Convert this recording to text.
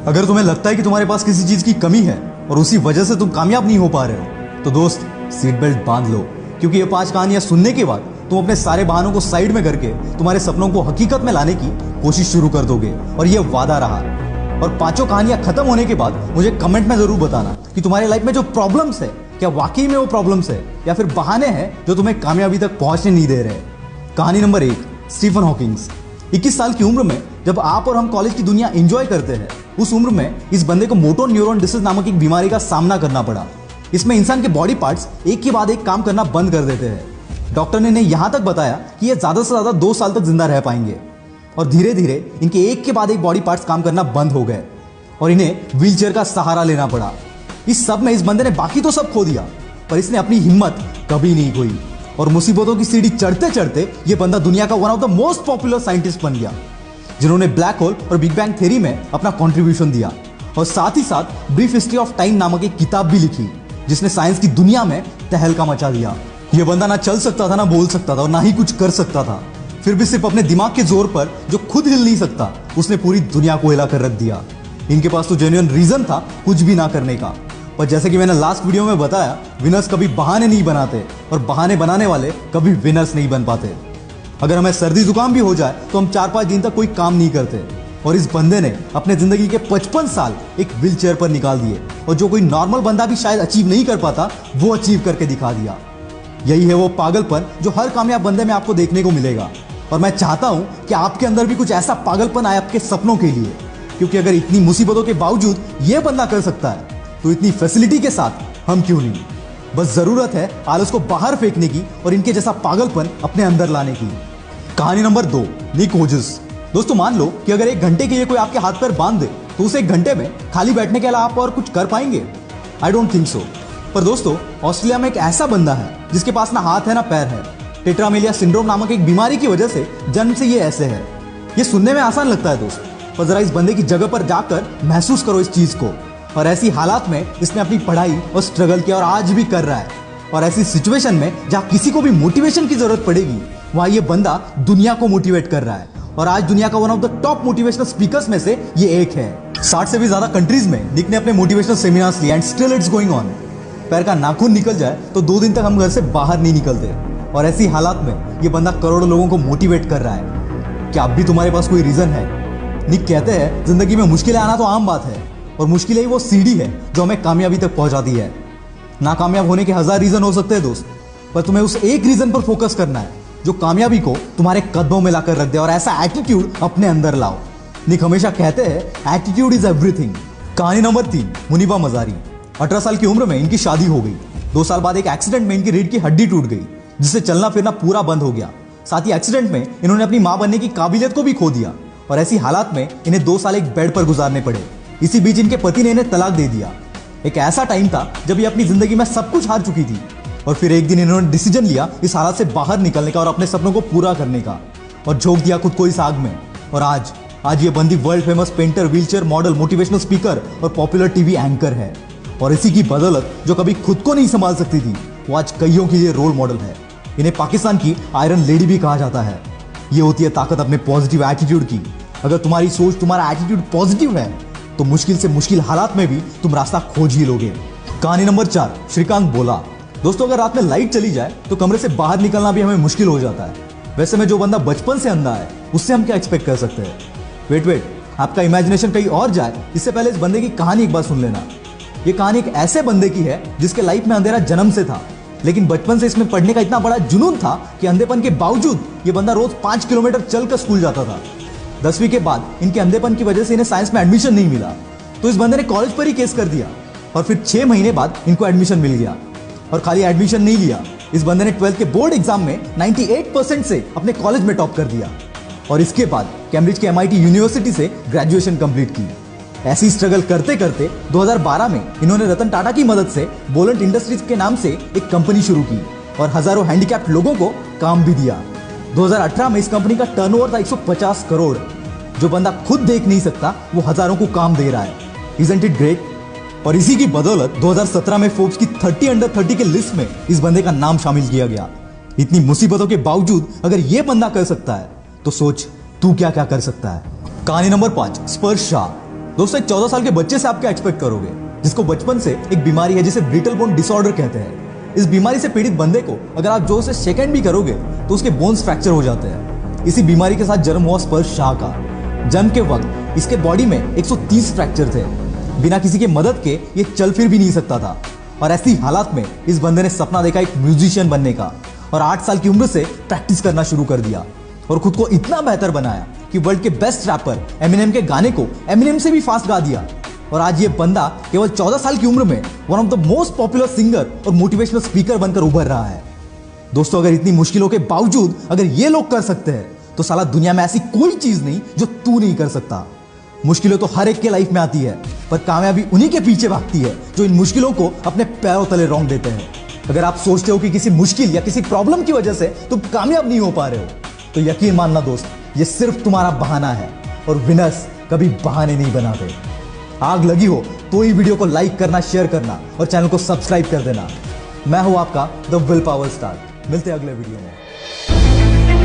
अगर तुम्हें लगता है कि तुम्हारे पास किसी चीज की कमी है और उसी वजह से तुम कामयाब नहीं हो पा रहे हो, तो दोस्त सीट बेल्ट बांध लो, क्योंकि ये 5 कहानियां सुनने के बाद तुम अपने सारे बहानों को साइड में करके तुम्हारे सपनों को हकीकत में लाने की कोशिश शुरू कर दोगे। और ये वादा रहा। और 5 कहानियां खत्म होने के बाद मुझे कमेंट में जरूर बताना कि तुम्हारे लाइफ में जो प्रॉब्लम्स है, क्या वाकई में वो प्रॉब्लम्स है या फिर बहाने हैं जो तुम्हें कामयाबी तक पहुंचने नहीं दे रहे। कहानी नंबर 1, स्टीफन हॉकिंग्स। 21 साल की उम्र में जब आप और हम कॉलेज की दुनिया एंजॉय करते हैं, उस उम्र में इस बंदे को मोटो न्यूरॉन डिसीज नामक एक बीमारी का सामना करना पड़ा। इसमें इंसान के बॉडी पार्ट्स एक के बाद एक काम करना बंद कर देते हैं। डॉक्टर ने इन्हें यहां तक बताया कि ये ज्यादा से ज्यादा 2 साल तक जिंदा रह पाएंगे। और धीरे धीरे इनके एक के बाद एक बॉडी पार्ट्स काम करना बंद हो गए और इन्हें व्हीलचेयर का सहारा लेना पड़ा। इस सब में इस बंदे ने बाकी तो सब खो दिया, पर इसने अपनी हिम्मत कभी नहीं खोई और मुसीबतों की सीढ़ी चढ़ते चढ़ते ये बंदा दुनिया का one of the most popular scientist बन गया, जिन्होंने ब्लैक होल और बिग बैंग थ्योरी में अपना कंट्रीब्यूशन दिया। और साथ ही साथ ब्रीफ हिस्ट्री ऑफ टाइम नामक एक किताब भी लिखी, जिसने साइंस की दुनिया में तहलका मचा दिया। यह बंदा ना चल सकता था, ना बोल सकता था और ना ही कुछ कर सकता था, फिर भी सिर्फ अपने दिमाग के जोर पर, जो खुद हिल नहीं सकता, उसने पूरी दुनिया को हिला कर रख दिया। इनके पास तो जेन्युइन रीजन था कुछ भी ना करने का, पर जैसे कि मैंने लास्ट वीडियो में बताया, विनर्स कभी बहाने नहीं बनाते और बहाने बनाने वाले कभी विनर्स नहीं बन पाते। अगर हमें सर्दी जुकाम भी हो जाए तो हम 4-5 दिन तक कोई काम नहीं करते, और इस बंदे ने अपने जिंदगी के 55 साल एक व्हील चेयर पर निकाल दिए, और जो कोई नॉर्मल बंदा भी शायद अचीव नहीं कर पाता, वो अचीव करके दिखा दिया। यही है वो पागलपन जो हर कामयाब बंदे में आपको देखने को मिलेगा। और मैं चाहता हूं कि आपके अंदर भी कुछ ऐसा पागलपन आए आपके सपनों के लिए, क्योंकि अगर इतनी मुसीबतों के बावजूद ये बंदा कर सकता है, तो इतनी फैसिलिटी के साथ हम क्यों नहीं। बस जरूरत है आलस को बाहर फेंकने की और इनके जैसा पागलपन अपने अंदर लाने की। कहानी नंबर 2, निक वोजेस। दोस्तों मान लो कि अगर 1 घंटे के लिए कोई आपके हाथ पैर बांध दे, तो उसे 1 घंटे में खाली बैठने के अलावा आप और कुछ कर पाएंगे? I don't think so. पर दोस्तों, ऑस्ट्रेलिया में एक ऐसा बंदा है जिसके पास ना हाथ है ना पैर है। टेट्रामेलिया सिंड्रोम नामक एक बीमारी की वजह से जन्म से ये ऐसे है। ये सुनने में आसान लगता है दोस्त, पर जरा इस बंदे की जगह पर जाकर महसूस करो इस चीज को। और ऐसी हालात में इसने अपनी पढ़ाई और स्ट्रगल किया और आज भी कर रहा है। और ऐसी सिचुएशन में जहां किसी को भी मोटिवेशन की जरूरत पड़ेगी, वहां ये बंदा दुनिया को मोटिवेट कर रहा है। और आज दुनिया का one of the top motivational speakers में से ये एक है। 60 से भी ज्यादा कंट्रीज में निक ने अपने मोटिवेशनल सेमिनार्स लिए and still it's going on. पैर का नाखून निकल जाए तो 2 दिन तक हम घर से बाहर नहीं निकलते, और ऐसी हालात में ये बंदा करोड़ों लोगों को मोटिवेट कर रहा है। क्या अब भी तुम्हारे पास कोई रीजन है? निक कहते हैं जिंदगी में मुश्किलें आना तो आम बात है, और मुश्किलें ही वो सीढ़ी है जो हमें कामयाबी तक पहुंचाती है। नाकामयाब होने के 1000 रीजन हो सकते हैं दोस्त, पर तुम्हें उस एक रीजन पर फोकस करना है जो कामयाबी को तुम्हारे कदमों में लाकर रख दे, और ऐसा एटीट्यूड अपने अंदर लाओ। निक हमेशा कहते हैं एटीट्यूड इज एवरीथिंग। कहानी नंबर 3, मुनीबा मजारी। 18 साल की उम्र में इनकी शादी हो गई। 2 साल बाद एक एक्सीडेंट में इनकी रीढ़ की हड्डी टूट गई, जिससे चलना फिरना पूरा बंद हो गया। साथ ही एक्सीडेंट में इन्होंने अपनी मां बनने की काबिलियत को भी खो दिया, और ऐसी हालात में इन्हें 2 साल एक बेड पर गुजारने पड़े। इसी बीच इनके पति ने इन्हें तलाक दे दिया। एक ऐसा टाइम था जब ये अपनी जिंदगी में सब कुछ हार चुकी थी, और फिर एक दिन इन्होंने डिसीजन लिया इस हालत से बाहर निकलने का और अपने सपनों को पूरा करने का, और झोंक दिया खुद को इस आग में। और आज ये बंदी world famous painter, wheelchair model, motivational speaker और पॉपुलर टीवी एंकर है। और इसी की बदौलत जो कभी खुद को नहीं संभाल सकती थी, वो आज कईयों के लिए रोल मॉडल है। इन्हें पाकिस्तान की आयरन लेडी भी कहा जाता है। ये होती है ताकत अपने पॉजिटिव एटीट्यूड की। अगर तुम्हारी सोच, तुम्हारा एटीट्यूड पॉजिटिव है, तो मुश्किल से मुश्किल हालात में भी तुम रास्ता खोज ही लोगे। कहानी नंबर 4, श्रीकांत बोला। दोस्तों, अगर रात में लाइट चली जाए तो कमरे से बाहर निकलना भी हमें मुश्किल हो जाता है। वैसे में जो बंदा बचपन से अंधा है, उससे हम क्या एक्सपेक्ट कर सकते हैं? वेट, आपका इमेजिनेशन कहीं और जाए इससे पहले इस बंदे की कहानी एक बार सुन लेना। ये कहानी एक ऐसे बंदे की है जिसके लाइफ में अंधेरा जन्म से था, लेकिन बचपन से इसमें पढ़ने का इतना बड़ा जुनून था कि अंधेपन के बावजूद ये बंदा रोज 5 किलोमीटर चलकर स्कूल जाता था। 10वीं के बाद इनके अंधेपन की वजह से इन्हें साइंस में एडमिशन नहीं मिला, तो इस बंदे ने कॉलेज पर ही केस कर दिया, और फिर 6 महीने बाद इनको एडमिशन मिल गया। और खाली एडमिशन नहीं लिया, इस बंदे ने 12th के बोर्ड एग्जाम में 98% से अपने कॉलेज में टॉप कर दिया, और इसके बाद कैम्ब्रिज के MIT यूनिवर्सिटी से ग्रेजुएशन कंप्लीट की। ऐसी स्ट्रगल करते करते 2012 में इन्होंने रतन टाटा की मदद से बोलेंट इंडस्ट्रीज के नाम से एक कंपनी शुरू की और हजारों हैंडीकैप्ड लोगों को काम भी दिया। 2018 में इस कंपनी का टर्नओवर था 150 करोड़। जो बंदा खुद देख नहीं सकता, वो हजारों को काम दे रहा है। Isn't it great? और इसी की बदौलत 2017 में फोर्ब्स की 30 अंडर 30 के लिस्ट में इस बंदे का नाम शामिल किया गया। इतनी मुसीबतों के बावजूद अगर ये बंदा कर सकता है, तो सोच तू क्या क्या कर सकता है। कहानी नंबर 5, स्पर्श शाह। दोस्तों एक 14 साल के बच्चे से आप क्या एक्सपेक्ट करोगे, जिसको बचपन से एक बीमारी है जिसे ब्रिटल बोन डिसऑर्डर कहते हैं। इस बीमारी से पीड़ित बंदे को अगर आप जोर से शेक हैंड भी करोगे तो उसके बोन्स फ्रैक्चर हो जाते हैं। इसी बीमारी के साथ जन्म हुआ स्पर्श शाह का। जन्म के वक्त इसके बॉडी में 130 फ्रैक्चर थे। बिना किसी के मदद के ये चल फिर भी नहीं सकता था और ऐसी हालात में इस बंदे ने सपना देखा एक म्यूजिशियन बनने का और 8 साल की उम्र से प्रैक्टिस करना शुरू कर दिया और खुद को इतना बेहतर बनाया कि वर्ल्ड के बेस्ट रैपर एमिनेम के गाने को एमिनेम से भी फास्ट गा दिया। और आज ये बंदा केवल 14 साल की उम्र में one of the most popular singer और मोटिवेशनल स्पीकर बनकर उभर रहा है। दोस्तों अगर इतनी मुश्किलों के बावजूद अगर ये लोग कर सकते हैं तो साला दुनिया में ऐसी कोई चीज नहीं जो तू नहीं कर सकता। मुश्किलें तो हर एक के लाइफ में आती है, पर कामयाबी उन्हीं के पीछे भागती है जो इन मुश्किलों को अपने पैरों तले रौंद देते हैं। अगर आप सोचते हो कि किसी मुश्किल या किसी प्रॉब्लम की वजह से तुम कामयाब नहीं हो पा रहे हो तो यकीन मानना दोस्त, ये सिर्फ तुम्हारा बहाना है और विनर्स कभी बहाने नहीं बनाते। आग लगी हो तो ही वीडियो को लाइक करना, शेयर करना और चैनल को सब्सक्राइब कर देना। मैं हूं आपका द विल पावर स्टार। मिलते हैं अगले वीडियो में।